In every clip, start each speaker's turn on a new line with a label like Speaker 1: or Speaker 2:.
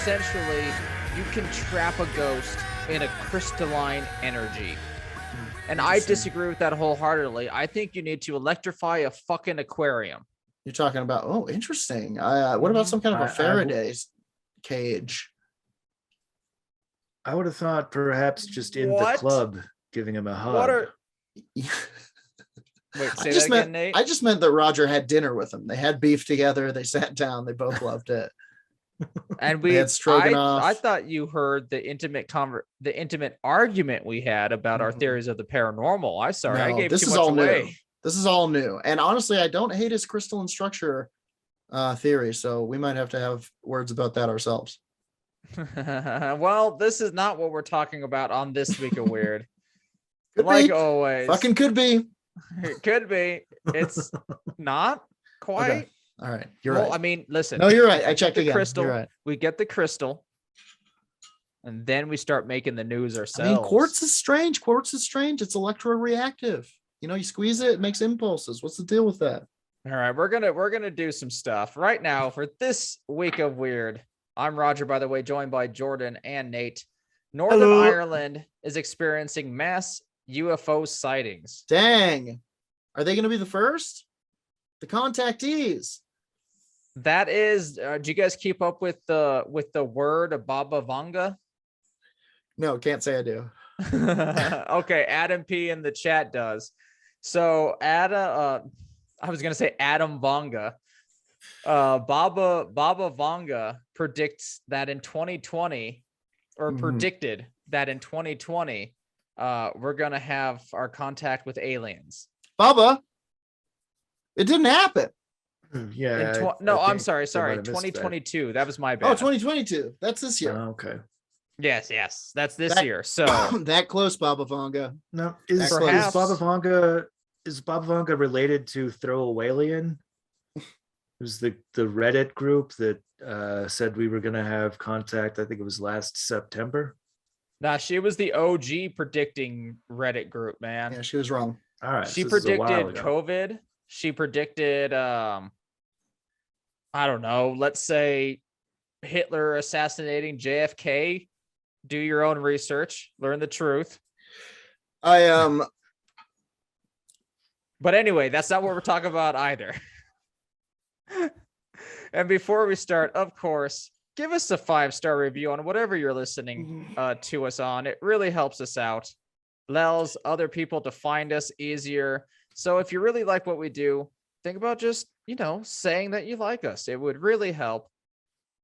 Speaker 1: essentially you can trap a ghost in a crystalline energy. And I disagree with that wholeheartedly. I think you need to electrify a fucking aquarium.
Speaker 2: You're talking about, oh, interesting. What about some kind of a Faraday cage?
Speaker 3: I would have thought perhaps just in the club, giving him a hug.
Speaker 1: Wait, say that again, Nate?
Speaker 2: I just meant that Roger had dinner with him. They had beef together. They sat down. They both loved it.
Speaker 1: And
Speaker 2: we had stroganoff.
Speaker 1: I thought you heard the intimate argument we had about our theories of the paranormal. I gave too much away.
Speaker 2: New. This is all new. And honestly, I don't hate his crystalline structure theory. So we might have to have words about that ourselves.
Speaker 1: Well, this is not what we're talking about on This Week of Weird. Always.
Speaker 2: Fucking could be.
Speaker 1: It could be. It's not quite.
Speaker 2: Okay. All right. You're right.
Speaker 1: I mean, listen.
Speaker 2: No, you're right. I checked again.
Speaker 1: Crystal.
Speaker 2: You're right.
Speaker 1: We get the crystal. And then we start making the news ourselves.
Speaker 2: I mean, quartz is strange. It's electroreactive. You know, you squeeze it, it makes impulses. What's the deal with that?
Speaker 1: All right, we're gonna do some stuff right now for This Week of Weird. I'm Roger, by the way, joined by Jordan and Nate. Northern Ireland is experiencing mass UFO sightings.
Speaker 2: Dang. Are they going to be the first? The contactees.
Speaker 1: That is, do you guys keep up with the word Baba Vanga?
Speaker 2: No, can't say I do.
Speaker 1: Okay, Adam P in the chat does. So I was gonna say Adam Vanga. Baba Vanga predicts that in 2020, or predicted that in 2020, we're gonna have our contact with aliens.
Speaker 2: Baba, it didn't happen.
Speaker 3: Yeah.
Speaker 1: I'm sorry. 2022. That was my bad.
Speaker 2: Oh, 2022. That's this year.
Speaker 3: Oh, okay.
Speaker 1: Yes. That's this year. So
Speaker 2: that close, Baba Vanga.
Speaker 3: No, is Baba Vanga related to Throwawalian? It was the Reddit group that said we were going to have contact. I think it was last September.
Speaker 1: Nah, she was the OG predicting Reddit group, man.
Speaker 2: Yeah, she was wrong.
Speaker 3: All right.
Speaker 1: She predicted COVID. She predicted, I don't know, let's say Hitler assassinating JFK. Do your own research, learn the truth.
Speaker 2: But
Speaker 1: anyway, that's not what we're talking about either. And before we start, of course, give us a 5-star review on whatever you're listening to us on. It really helps us out. Allows other people to find us easier. So if you really like what we do, think about just, saying that you like us. It would really help.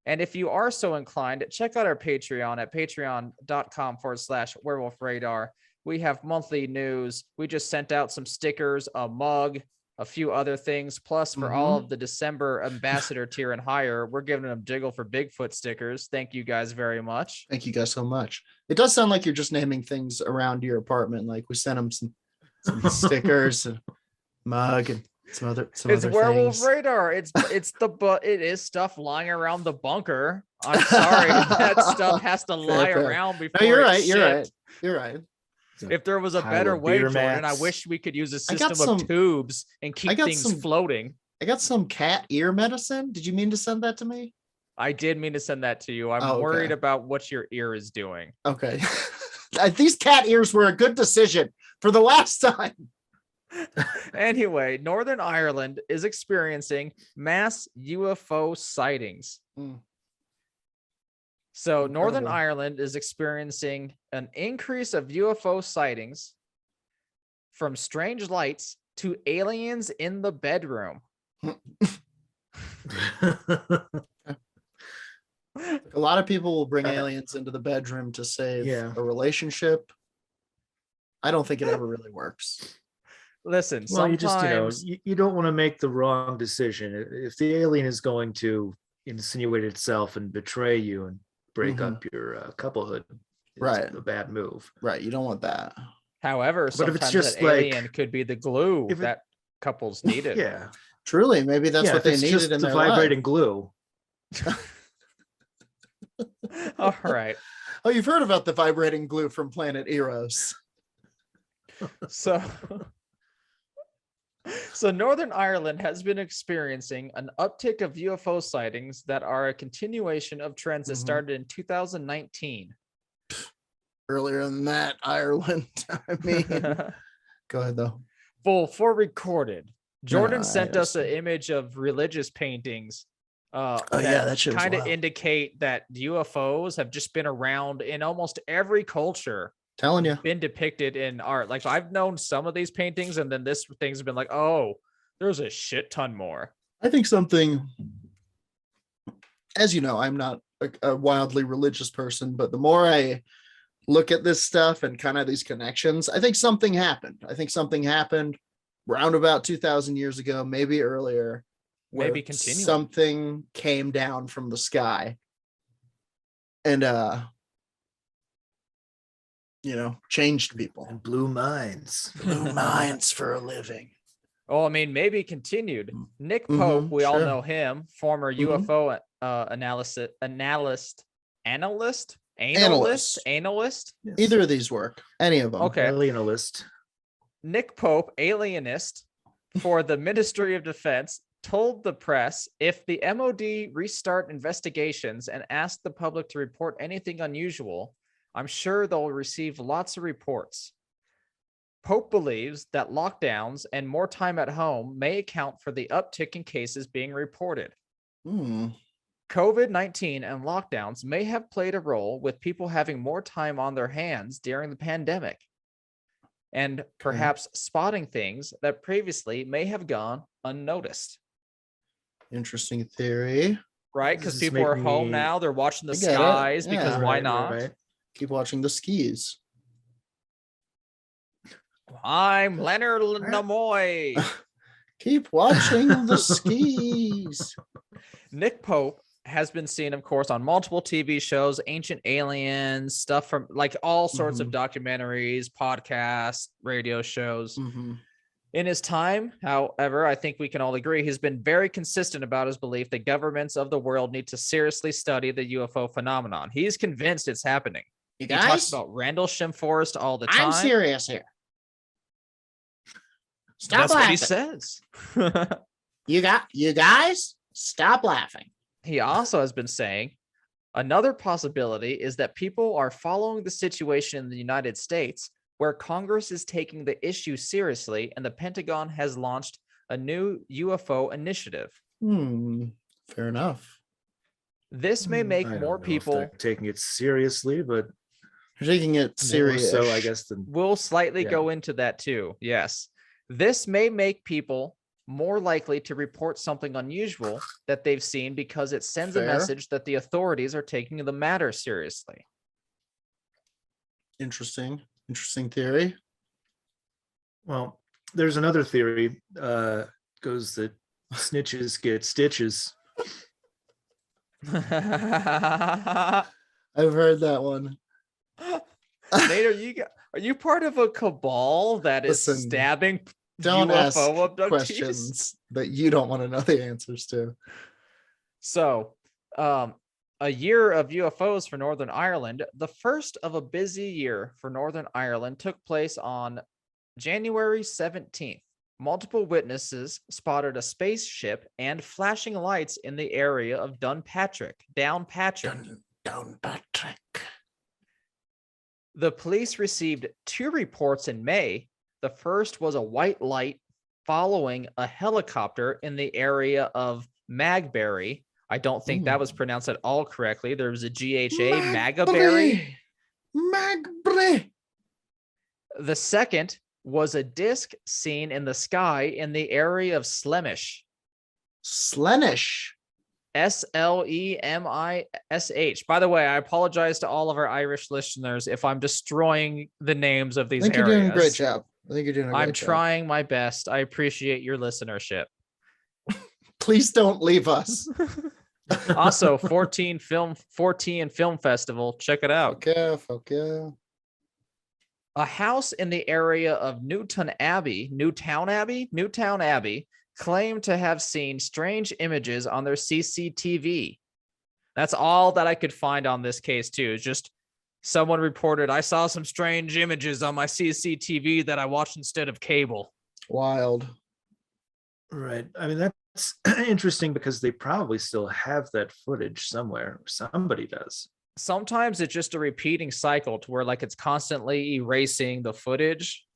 Speaker 1: And if you are so inclined, check out our Patreon at patreon.com/werewolf radar. We have monthly news. We just sent out some stickers, a mug, a few other things. Plus, for all of the December ambassador tier and higher, we're giving them Jiggle for Bigfoot stickers. Thank you guys very much.
Speaker 2: Thank you guys so much. It does sound like you're just naming things around your apartment. Like we sent them some stickers, and mug, and some other
Speaker 1: Werewolf
Speaker 2: things.
Speaker 1: Radar. It is stuff lying around the bunker. I'm sorry, that stuff has to lie around before.
Speaker 2: No, you're right.
Speaker 1: It's
Speaker 2: You're right.
Speaker 1: If there was a better way, Jordan, I wish we could use a system of tubes and keep things floating.
Speaker 2: I got some cat ear medicine. Did you mean to send that to me?
Speaker 1: I did mean to send that to you. I'm worried about what your ear is doing.
Speaker 2: Okay. These cat ears were a good decision for the last time.
Speaker 1: Anyway, Northern Ireland is experiencing mass UFO sightings. So Northern Ireland is experiencing an increase of UFO sightings from strange lights to aliens in the bedroom.
Speaker 2: A lot of people will bring aliens into the bedroom to save a relationship. I don't think it ever really works.
Speaker 1: Listen,
Speaker 3: well,
Speaker 1: sometimes
Speaker 3: you don't want to make the wrong decision. If the alien is going to insinuate itself and betray you and break up your couplehood, it's a bad move.
Speaker 2: Right, you don't want that.
Speaker 1: However, sometimes if it's just that alien could be the glue that couples needed.
Speaker 3: Yeah,
Speaker 2: truly, maybe that's what they needed in their
Speaker 3: vibrating
Speaker 2: life.
Speaker 3: glue.
Speaker 1: All right.
Speaker 2: Oh, you've heard about the vibrating glue from planet Eros.
Speaker 1: So So Northern Ireland has been experiencing an uptick of UFO sightings that are a continuation of trends that started in 2019.
Speaker 2: Earlier than that, Ireland. I mean, go ahead though.
Speaker 1: For recorded. Jordan
Speaker 2: I
Speaker 1: sent us an
Speaker 2: understand.
Speaker 1: image of religious paintings
Speaker 2: That shit was
Speaker 1: kind of
Speaker 2: wild.
Speaker 1: indicate that UFOs have just been around in almost every culture,
Speaker 2: Telling you.
Speaker 1: been depicted in art. Like I've known some of these paintings, and then this thing's been like, oh, there's a shit ton more.
Speaker 2: I think something, as you know, I'm not a wildly religious person, but the more I look at this stuff and kind of these connections, I think something happened. I think something happened round about 2,000 years ago, maybe earlier, where
Speaker 1: Maybe continuing.
Speaker 2: something came down from the sky and changed people.
Speaker 3: And blue minds.
Speaker 2: Blue minds for a living.
Speaker 1: Oh, I mean, maybe continued. Nick
Speaker 2: Mhm,
Speaker 1: Pope, we all
Speaker 2: sure.
Speaker 1: know him, former
Speaker 2: Mhm.
Speaker 1: UFO analyst.
Speaker 2: Either of these work. Any of them.
Speaker 1: Okay.
Speaker 3: Alienalist.
Speaker 1: Nick Pope, alienist for the Ministry of Defense, told the press if the MOD restart investigations and ask the public to report anything unusual, I'm sure they'll receive lots of reports. Pope believes that lockdowns and more time at home may account for the uptick in cases being reported. COVID-19 and lockdowns may have played a role with people having more time on their hands during the pandemic, and perhaps spotting things that previously may have gone unnoticed.
Speaker 2: Interesting theory.
Speaker 1: Right? Because
Speaker 3: This is
Speaker 1: people are
Speaker 3: making
Speaker 1: home
Speaker 3: me-
Speaker 1: now. They're watching the
Speaker 2: I get it.
Speaker 1: skies because
Speaker 2: Yeah.
Speaker 1: why
Speaker 3: Right,
Speaker 1: not?
Speaker 3: right.
Speaker 2: Keep watching the skis.
Speaker 1: I'm Leonard Nimoy.
Speaker 2: Keep watching the skis.
Speaker 1: Nick Pope has been seen, of course, on multiple TV shows, Ancient Aliens, stuff from like all sorts of documentaries, podcasts, radio shows. In his time, however, I think we can all agree he's been very consistent about his belief that governments of the world need to seriously study the UFO phenomenon. He's convinced it's happening.
Speaker 2: You
Speaker 1: He talks
Speaker 2: guys,
Speaker 1: about Rendlesham Forest all the time.
Speaker 2: I'm serious here. Stop
Speaker 1: That's
Speaker 2: laughing.
Speaker 1: what he says.
Speaker 2: You guys, stop laughing.
Speaker 1: He also has been saying another possibility is that people are following the situation in the United States, where Congress is taking the issue seriously and the Pentagon has launched a new UFO initiative.
Speaker 2: Fair enough.
Speaker 1: This may make
Speaker 3: I don't
Speaker 1: more
Speaker 3: know if
Speaker 1: people
Speaker 3: they're taking it seriously, but
Speaker 2: You're taking it
Speaker 3: more
Speaker 2: serious.
Speaker 3: so, I guess, than
Speaker 1: We'll slightly
Speaker 3: Yeah.
Speaker 1: go into that too. Yes. This may make people more likely to report something unusual that they've seen because it sends a
Speaker 2: Fair.
Speaker 1: message that the authorities are taking the matter seriously.
Speaker 2: Interesting theory.
Speaker 3: well, there's another theory goes that snitches get stitches.
Speaker 2: I've heard that one.
Speaker 1: Nate, are you part of a cabal that is
Speaker 2: Listen,
Speaker 1: stabbing
Speaker 2: Don't ask
Speaker 1: UFO abductees?
Speaker 2: questions that you don't want to know the answers to.
Speaker 1: So, a year of UFOs for Northern Ireland. The first of a busy year for Northern Ireland took place on January 17th. Multiple witnesses spotted a spaceship and flashing lights in the area of Downpatrick.
Speaker 2: Downpatrick.
Speaker 1: The police received 2 reports in May. The first was a white light following a helicopter in the area of Magberry. I don't think that was pronounced at all correctly. There was a GHA, Magaberry.
Speaker 2: Magberry.
Speaker 1: The second was a disc seen in the sky in the area of Slemish.
Speaker 2: Slenish.
Speaker 1: Slemish. By the way, I apologize to all of our Irish listeners if I'm destroying the names of these
Speaker 2: I think
Speaker 1: areas.
Speaker 2: you're doing a great job. I think you're doing a great
Speaker 1: I'm
Speaker 2: job.
Speaker 1: trying my best. I appreciate your listenership.
Speaker 2: Please don't leave us.
Speaker 1: Also, 14 Film Festival. Check it out.
Speaker 2: Fuck yeah.
Speaker 1: A house in the area of Newtown Abbey, claimed to have seen strange images on their CCTV. That's all that I could find on this case too. It's just someone reported, I saw some strange images on my CCTV that I watched instead of cable.
Speaker 2: Wild.
Speaker 3: Right. I mean, that's interesting because they probably still have that footage somewhere. Somebody does.
Speaker 1: Sometimes it's just a repeating cycle to where like it's constantly erasing the footage.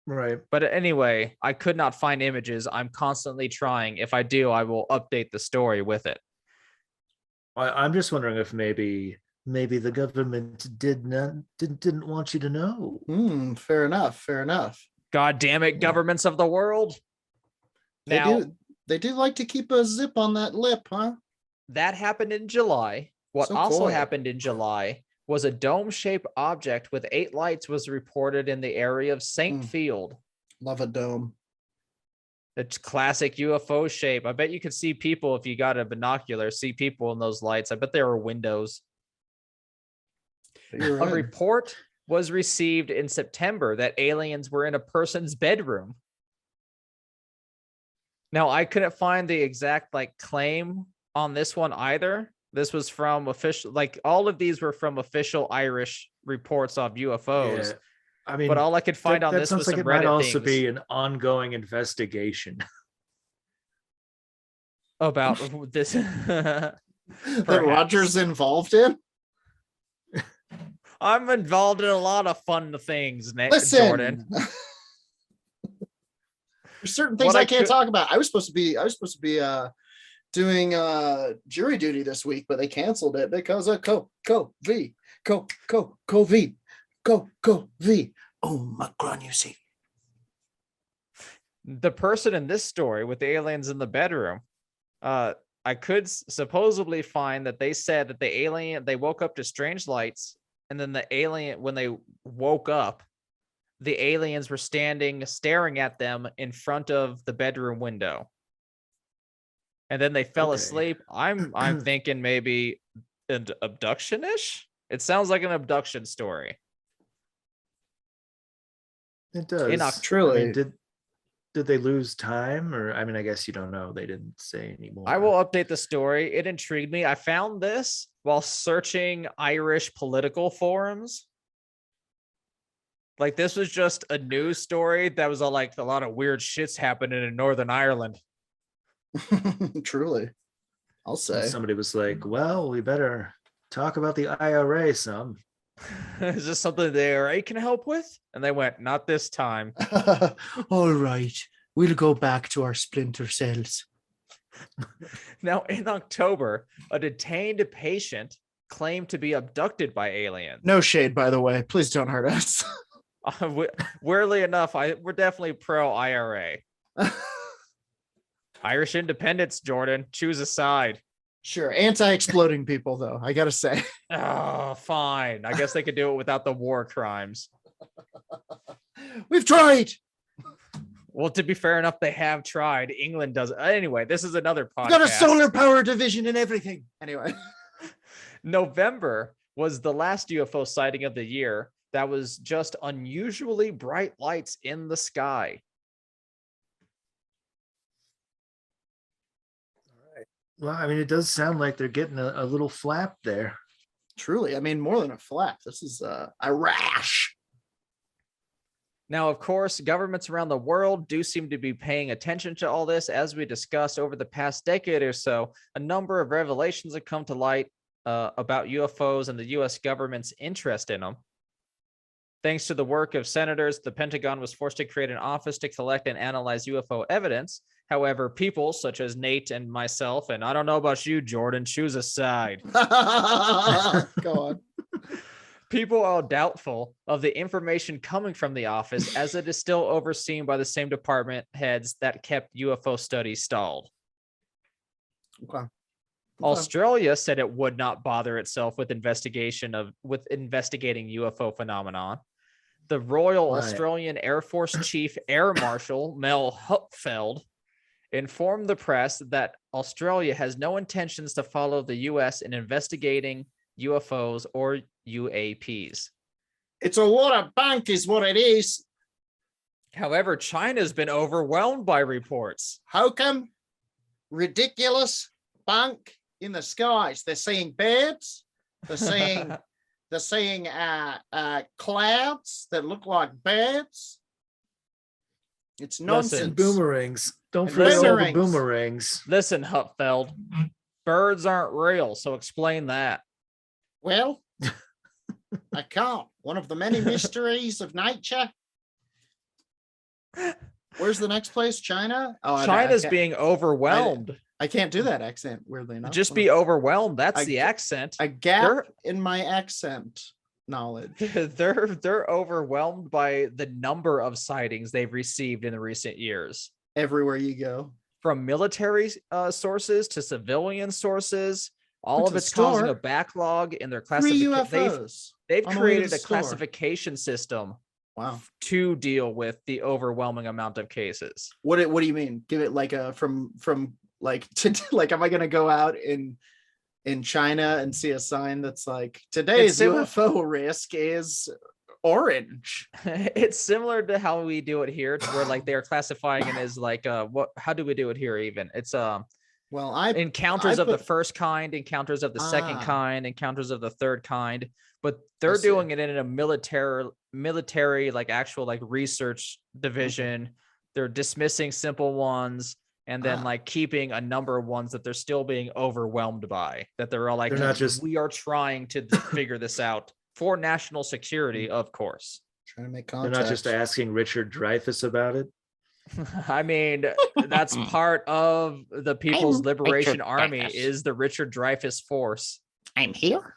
Speaker 3: Right.
Speaker 1: But anyway, I could not find images. I'm constantly trying. If I do, I will update the story with it.
Speaker 3: I'm just wondering if maybe the government didn't want you to know.
Speaker 2: Fair enough. Fair enough.
Speaker 1: God damn it, governments of the world. Now,
Speaker 2: They do like to keep a zip on that lip, huh?
Speaker 1: that happened in July. What
Speaker 2: So
Speaker 1: also
Speaker 2: cool.
Speaker 1: happened in July was a dome-shaped object with 8 lights was reported in the area of St. Field.
Speaker 2: Love a dome.
Speaker 1: It's classic UFO shape. I bet you could see people if you got a binocular, see people in those lights. I bet there were windows.
Speaker 2: You're
Speaker 1: A
Speaker 2: right.
Speaker 1: report was received in September that aliens were in a person's bedroom. Now, I couldn't find the exact like claim on this one either. This was from official, like all of these were from official Irish reports of UFOs.
Speaker 3: Yeah. I mean,
Speaker 1: but all I could find on
Speaker 3: that
Speaker 1: this
Speaker 3: sounds
Speaker 1: was
Speaker 3: like
Speaker 1: some
Speaker 3: it might
Speaker 1: Reddit
Speaker 3: also
Speaker 1: things
Speaker 3: be an ongoing investigation.
Speaker 1: about this.
Speaker 2: That Roger's involved in.
Speaker 1: I'm involved in a lot of fun things,
Speaker 2: Listen,
Speaker 1: Jordan.
Speaker 2: There's certain things I can't talk about. I was supposed to be doing jury duty this week, but they canceled it because of COVID. Omicron, you see.
Speaker 1: The person in this story with the aliens in the bedroom, I could supposedly find that they said that the alien, they woke up to strange lights, and then the alien, when they woke up, the aliens were staring at them in front of the bedroom window. And then they fell asleep. I'm thinking maybe an abduction-ish. It sounds like an abduction story.
Speaker 3: It does.
Speaker 2: Truly.
Speaker 3: I mean, did they lose time? Or I mean, I guess you don't know. They didn't say anymore.
Speaker 1: I will update the story. It intrigued me. I found this while searching Irish political forums. Like, this was just a news story that was all like a lot of weird shits happening in Northern Ireland.
Speaker 2: Truly. I'll say.
Speaker 3: And somebody was like, well, we better talk about the IRA some.
Speaker 1: Is this something the IRA can help with? And they went, not this time.
Speaker 2: All right. We'll go back to our splinter cells.
Speaker 1: Now, in October, a detained patient claimed to be abducted by aliens.
Speaker 2: No shade, by the way. Please don't hurt us.
Speaker 1: Weirdly enough, we're definitely pro IRA. Irish independence, Jordan. Choose a side.
Speaker 2: Sure. Anti-exploding people, though, I gotta say.
Speaker 1: Oh, fine. I guess they could do it without the war crimes.
Speaker 2: We've tried.
Speaker 1: Well, to be fair enough, they have tried. England does. Anyway, this is another podcast.
Speaker 2: We've got a solar power division and everything. Anyway.
Speaker 1: November was the last UFO sighting of the year. That was just unusually bright lights in the sky.
Speaker 3: Well, I mean, it does sound like they're getting a little flap there.
Speaker 2: Truly. I mean, more than a flap. This is a rash.
Speaker 1: Now, of course, governments around the world do seem to be paying attention to all this. As we discussed over the past decade or so, a number of revelations have come to light about UFOs and the U.S. government's interest in them. Thanks to the work of senators, the Pentagon was forced to create an office to collect and analyze UFO evidence. However, people such as Nate and myself, and I don't know about you, Jordan, choose a side.
Speaker 2: Go on.
Speaker 1: People are doubtful of the information coming from the office, as it is still overseen by the same department heads that kept UFO studies stalled.
Speaker 2: Okay.
Speaker 1: Australia said it would not bother itself with investigating UFO phenomenon. The Royal Australian Air Force Chief Air Marshal Mel Hupfeld informed the press that Australia has no intentions to follow the US in investigating UFOs or UAPs.
Speaker 2: It's a lot of bank is what it is.
Speaker 1: However, China's been overwhelmed by reports.
Speaker 2: How come? Ridiculous bank in the skies. They're seeing birds. They're seeing clouds that look like birds. It's nonsense.
Speaker 3: Listen, boomerangs. Don't
Speaker 2: And
Speaker 3: forget all the
Speaker 2: boomerangs.
Speaker 3: boomerangs.
Speaker 1: Listen, Hupfeld, birds aren't real, so explain that.
Speaker 2: Well, I can't. One of the many mysteries of nature. Where's the next place? China? Oh,
Speaker 1: China's being overwhelmed.
Speaker 2: I can't do that accent, weirdly enough.
Speaker 1: Just be overwhelmed. That's the accent.
Speaker 2: A gap in my accent knowledge.
Speaker 1: They're overwhelmed by the number of sightings they've received in the recent years.
Speaker 2: Everywhere you go.
Speaker 1: From military sources to civilian sources. All of it's causing a backlog in their classification. They've created a classification system.
Speaker 2: Wow.
Speaker 1: To deal with the overwhelming amount of cases.
Speaker 2: What do you mean? Give it like a from like to like, am I gonna go out in China and see a sign that's like today's UFO risk is orange?
Speaker 1: It's similar to how we do it here, to where like they're classifying it as like how do we do it here even? It's encounters of the first kind, encounters of the second kind, encounters of the third kind, but they're doing it in a military like actual like research division. They're dismissing simple ones and then like keeping a number of ones that they're still being overwhelmed by, that they're all like, we are trying to figure this out for national security, of course.
Speaker 2: Trying to make contact.
Speaker 3: They're not just asking Richard Dreyfuss about it.
Speaker 1: I mean, that's part of the People's Liberation Army is the Richard Dreyfuss Force.
Speaker 2: I'm here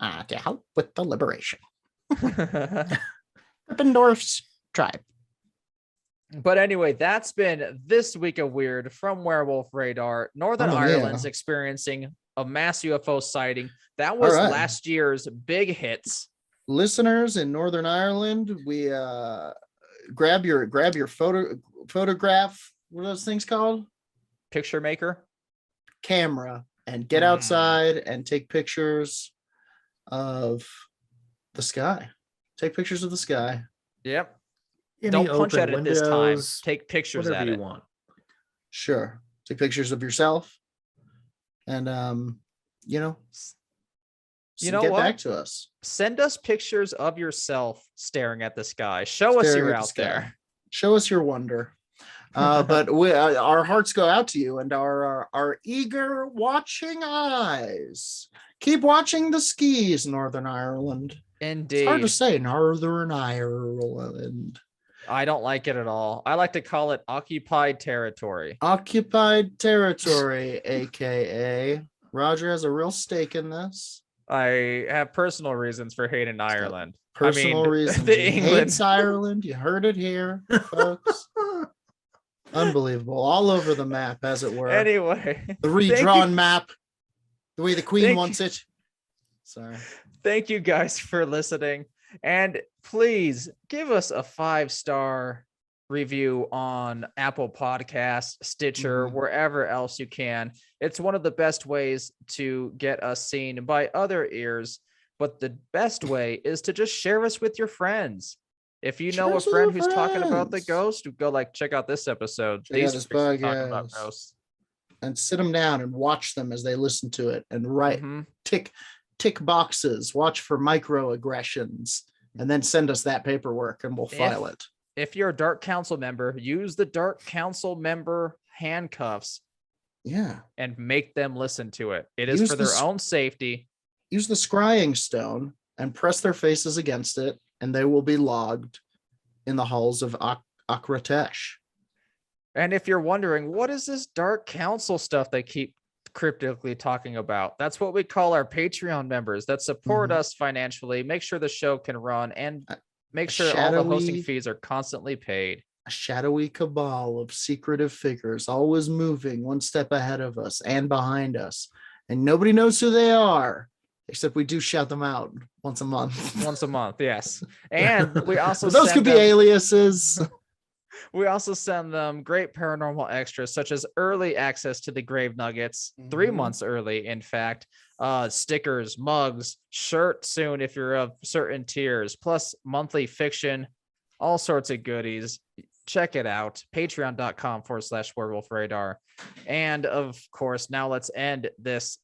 Speaker 2: to help with the liberation. Krippendorf's tribe.
Speaker 1: But anyway, that's been this week of Weird from Werewolf Radar. Northern Ireland's experiencing a mass UFO sighting. That was last year's big hits.
Speaker 2: Listeners in Northern Ireland, we grab your photograph. What are those things called?
Speaker 1: Picture maker.
Speaker 2: Camera, and get outside and take pictures of the sky. Take pictures of the sky.
Speaker 1: Yep. Don't punch at it this time. Take pictures at it.
Speaker 3: You want.
Speaker 2: Sure. Take pictures of yourself. And get back to us.
Speaker 1: Send us pictures of yourself staring at the sky. Show us you're out there.
Speaker 2: Show us your wonder. But our hearts go out to you and our eager watching eyes. Keep watching the skis, Northern Ireland.
Speaker 1: Indeed.
Speaker 2: It's hard to say Northern Ireland.
Speaker 1: I don't like it at all. I like to call it occupied territory.
Speaker 2: Occupied territory, aka Roger has a real stake in this.
Speaker 1: I have personal reasons for hating Ireland.
Speaker 2: Personal reasons.
Speaker 1: England
Speaker 2: hates Ireland. You heard it here, folks. Unbelievable. All over the map, as it were.
Speaker 1: Anyway.
Speaker 2: The redrawn map. The way the Queen wants it. Sorry.
Speaker 1: Thank you guys for listening. And please give us a 5-star review on Apple Podcasts, Stitcher, wherever else you can. It's one of the best ways to get us seen by other ears. But the best way is to just share us with your friends. If you know a friend who's talking about the ghost, go check out this episode.
Speaker 2: These talking about ghosts. And sit them down and watch them as they listen to it and write, tick boxes, watch for microaggressions, and then send us that paperwork and we'll file it.
Speaker 1: If you're a Dark Council member, use the Dark Council member handcuffs.
Speaker 2: Yeah.
Speaker 1: And make them listen to it. It is for their own safety.
Speaker 2: Use the scrying stone and press their faces against it, and they will be logged in the halls of Akratesh.
Speaker 1: And if you're wondering, what is this Dark Council stuff they keep cryptically talking about? That's what we call our Patreon members that support us financially, make sure the show can run, and make sure all the hosting fees are constantly paid.
Speaker 2: A shadowy cabal of secretive figures, always moving one step ahead of us and behind us. And nobody knows who they are, except we do shout them out once a month.
Speaker 1: Once a month, yes. And we also
Speaker 2: those could be aliases.
Speaker 1: We also send them great paranormal extras, such as early access to the Grave Nuggets, 3 months early, in fact, stickers, mugs, shirt soon if you're of certain tiers, plus monthly fiction, all sorts of goodies. Check it out. Patreon.com/Werewolf Radar. And of course, now let's end this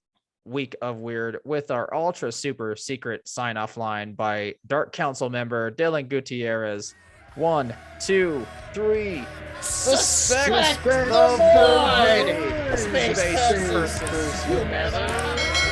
Speaker 1: week of Weird with our ultra super secret sign off line by Dark Council member Dylan Gutierrez. 1, 2, 3.
Speaker 2: Suspect
Speaker 1: the
Speaker 2: the void.
Speaker 1: void.
Speaker 2: Space
Speaker 1: Space
Speaker 2: versus
Speaker 1: versus humanity.